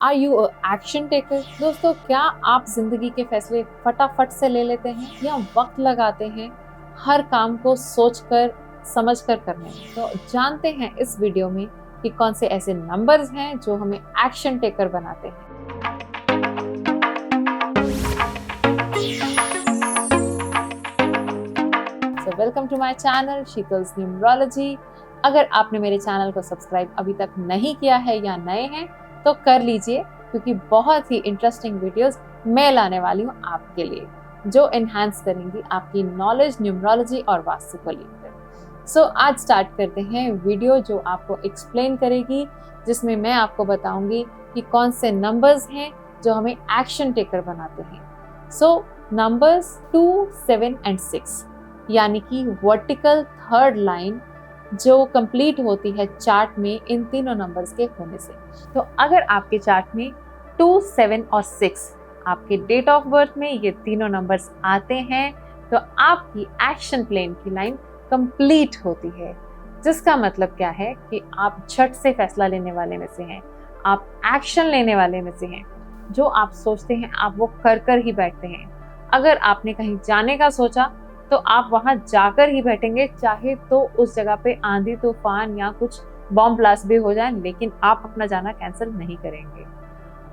Are you a action taker? दोस्तों, क्या आप जिंदगी के फैसले फटाफट से ले लेते हैं या वक्त लगाते हैं हर काम को सोचकर समझकर करने में? तो जानते हैं इस वीडियो में कि कौन से ऐसे नंबर्स हैं जो हमें एक्शन टेकर बनाते हैं। So welcome to my channel Sheetal's numerology. अगर आपने मेरे चैनल को सब्सक्राइब अभी तक नहीं किया है या नए हैं तो कर लीजिए, क्योंकि बहुत ही इंटरेस्टिंग वीडियोस मैं लाने वाली हूँ आपके लिए, जो एनहांस करेंगी आपकी नॉलेज न्यूमरोलॉजी और वास्तु को लेकर। सो आज स्टार्ट करते हैं वीडियो जो आपको एक्सप्लेन करेगी, जिसमें मैं आपको बताऊंगी कि कौन से नंबर्स हैं जो हमें एक्शन टेकर बनाते हैं। सो नंबर्स 2, 7 एंड 6, यानी कि वर्टिकल थर्ड लाइन जो कंप्लीट होती है चार्ट में इन तीनों नंबर्स के होने से। तो अगर आपके चार्ट में 2, 7 और 6 आपके डेट ऑफ बर्थ में ये तीनों नंबर्स आते हैं तो आपकी एक्शन प्लेन की लाइन कंप्लीट होती है, जिसका मतलब क्या है कि आप झट से फैसला लेने वाले में से हैं, आप एक्शन लेने वाले में से हैं। जो आप सोचते हैं आप वो कर कर ही बैठते हैं। अगर आपने कहीं जाने का सोचा तो आप वहां जाकर ही बैठेंगे, चाहे तो उस जगह पे आंधी तूफान या कुछ बॉम्ब ब्लास्ट भी हो जाए, लेकिन आप अपना जाना कैंसिल नहीं करेंगे।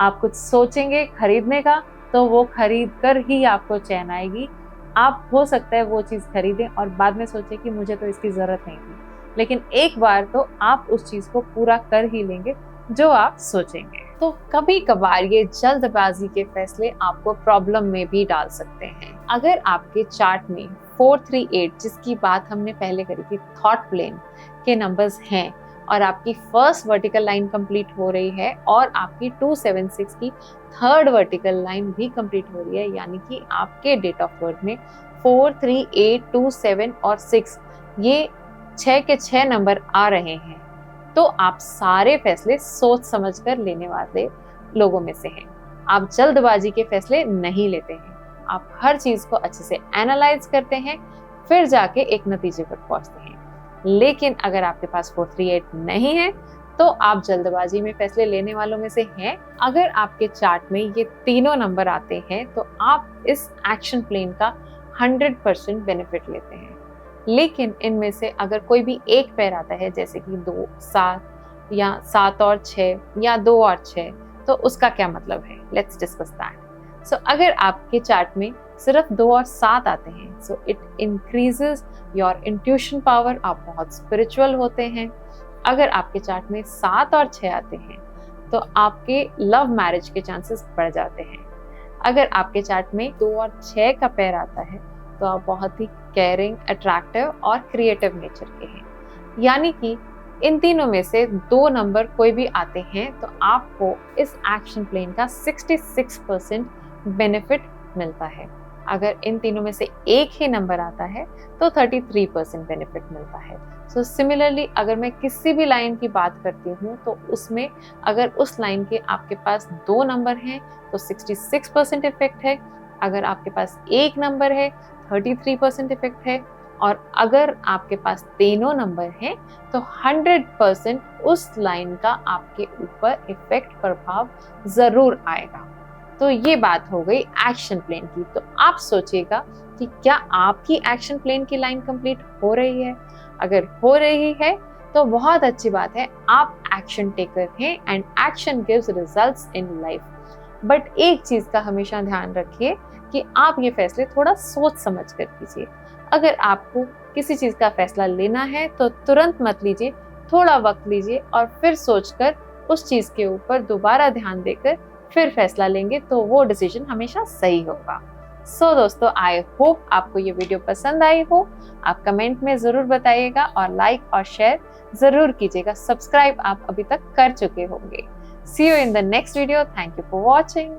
आप कुछ सोचेंगे खरीदने का तो वो खरीद कर ही आपको चैन आएगी। आप हो सकता है वो चीज़ खरीदें और बाद में सोचें कि मुझे तो इसकी ज़रूरत नहीं थी, लेकिन एक बार तो आप उस चीज़ को पूरा कर ही लेंगे जो आप सोचेंगे। तो कभी कभार ये जल्दबाजी के फैसले आपको प्रॉब्लम में भी डाल सकते हैं। अगर आपके चार्ट में 4, 3, 8, जिसकी बात हमने पहले करी थी, थॉट प्लेन के नंबर्स हैं और आपकी फर्स्ट वर्टिकल लाइन कंप्लीट हो रही है और आपकी 2, 7, 6 की थर्ड वर्टिकल लाइन भी कंप्लीट हो रही है, यानी कि आपके डेट ऑफ बर्थ में 4, 3, 8, 2, 7 और 6 ये 6 के 6 नंबर आ रहे हैं, तो आप सारे फैसले सोच समझकर लेने वाले लोगों में से हैं। आप जल्दबाजी के फैसले नहीं लेते हैं, आप हर चीज को अच्छे से एनालाइज करते हैं, फिर जाके एक नतीजे पर पहुंचते हैं। लेकिन अगर आपके पास 4, 3, 8 नहीं है तो आप जल्दबाजी में फैसले लेने वालों में से हैं। अगर आपके चार्ट में ये तीनों नंबर आते हैं तो आप इस एक्शन प्लेन का 100% बेनिफिट लेते हैं। लेकिन इनमें से अगर कोई भी एक पैर आता है, जैसे कि 2, 7 या 7 और 6 या 2 और 6, तो उसका क्या मतलब है? Let's discuss that. सो अगर आपके चार्ट में सिर्फ 2 और 7 आते हैं, so it increases your intuition power, आप बहुत स्पिरिचुअल होते हैं। अगर आपके चार्ट में 7 और 6 आते हैं तो आपके लव मैरिज के चांसेस बढ़ जाते हैं। अगर आपके चार्ट में 2 और 6 का पैर आता है तो आप बहुत ही केयरिंग, अट्रैक्टिव और क्रिएटिव नेचर के हैं। यानी कि इन तीनों में से 2 नंबर कोई भी आते हैं तो आपको इस एक्शन प्लेन का 66% बेनिफिट मिलता है। अगर इन तीनों में से एक ही नंबर आता है तो 33% बेनिफिट मिलता है। सो सिमिलरली अगर मैं किसी भी लाइन की बात करती हूँ तो उसमें अगर उस लाइन के आपके पास 2 नंबर हैं तो 66% इफेक्ट है, अगर आपके पास एक नंबर है 33% इफेक्ट है, और अगर आपके पास तीनों नंबर हैं तो 100% उस लाइन का आपके ऊपर इफेक्ट, प्रभाव जरूर आएगा। तो ये बात हो गई एक्शन प्लेन की। तो आप सोचिएगा कि क्या आपकी एक्शन प्लेन की लाइन कंप्लीट हो रही है? अगर हो रही है तो बहुत अच्छी बात है, आप एक्शन टेकर हैं and action gives results in life. But एक चीज का हमेशा ध्यान रखिए कि आप ये फैसले थोड़ा सोच समझ कर कीजिए। अगर आपको किसी चीज का फैसला लेना है तो तुरंत मत लीजिए, थोड़ा वक्त लीजिए और फिर सोचकर उस चीज के ऊपर दोबारा ध्यान देकर फिर फैसला लेंगे तो वो डिसीजन हमेशा सही होगा। सो दोस्तों, आई होप आपको ये वीडियो पसंद आई हो। आप कमेंट में जरूर बताइएगा और लाइक और शेयर जरूर कीजिएगा। सब्सक्राइब आप अभी तक कर चुके होंगे। See you in the next video. Thank you for watching.